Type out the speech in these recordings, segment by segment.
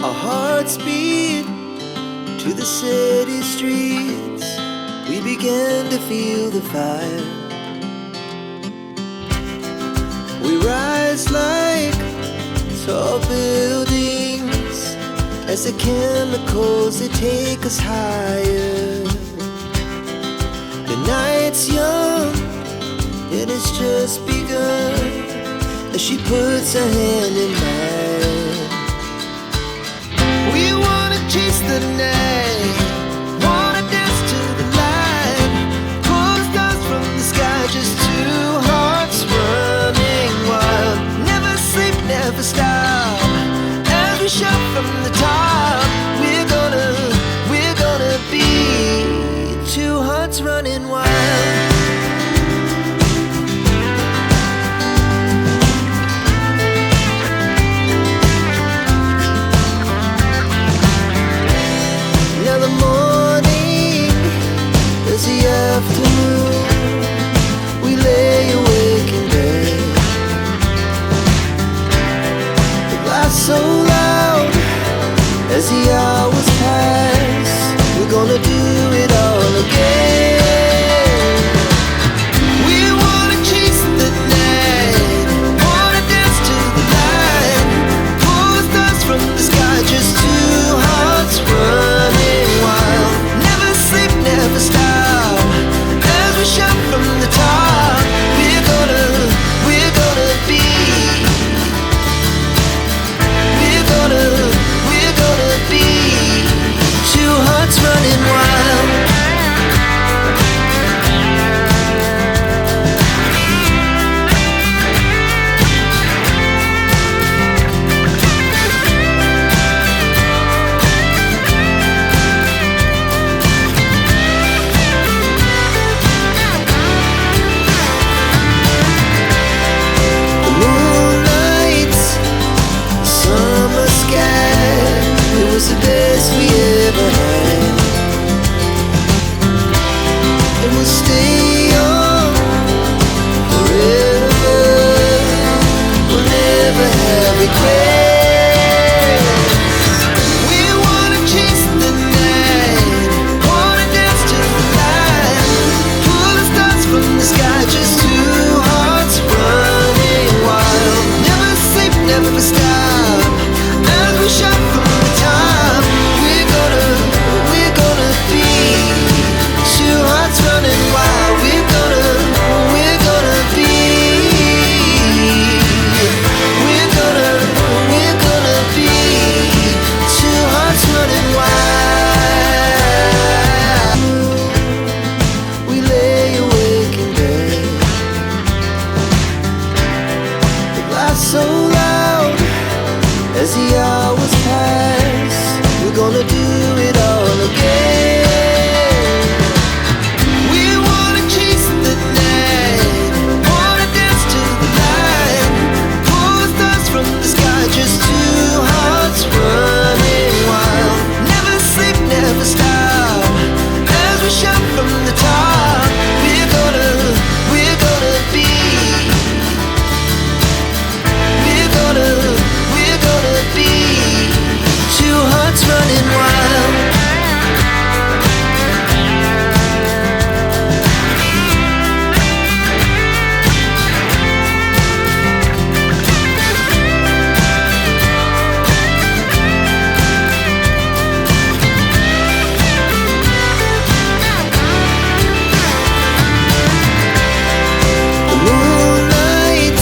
Our hearts beat to the city streets. We began to feel the fire. We rise like tall buildings as the chemicals, they take us higher. The night's young and it's just begun as she puts her hand in mine. We wanna chase the night, wanna dance to the light, pull stars from the sky, just two hearts running wild. Never sleep, never stop, as we shout from the top. We're gonna be two hearts running wild. Now the morning is the afternoon. We lay awake in bed, the glass so loud as the hours pass. We're gonna do it all again. We wanna chase the night, wanna dance to the light, pull stars from the sky, just two hearts running wild. Never sleep, never stop, as we shout from the top. We're gonna be, we're gonna be two hearts running wild. The moonlight, summer sky, it was the best we ever had. And we'll stay on forever. We'll never have regrets. We wanna chase the night, wanna dance to the light, pull the stars from the sky, just two hearts running wild. Never sleep, never stop, as we shout from the top. We're gonna be two hearts running wild. We're gonna be, we're gonna be two hearts running wild. We lay awake in bed, the glass so loud as the hours pass. We're gonna do it all again. We wanna chase the night, wanna dance to the light, pull stars from the sky, just two hearts running wild. Never sleep, never stop, as we shout from the top. We're gonna be, we're gonna be two hearts running wild. The moonlight,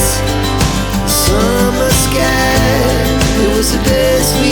summer sky, it was the best we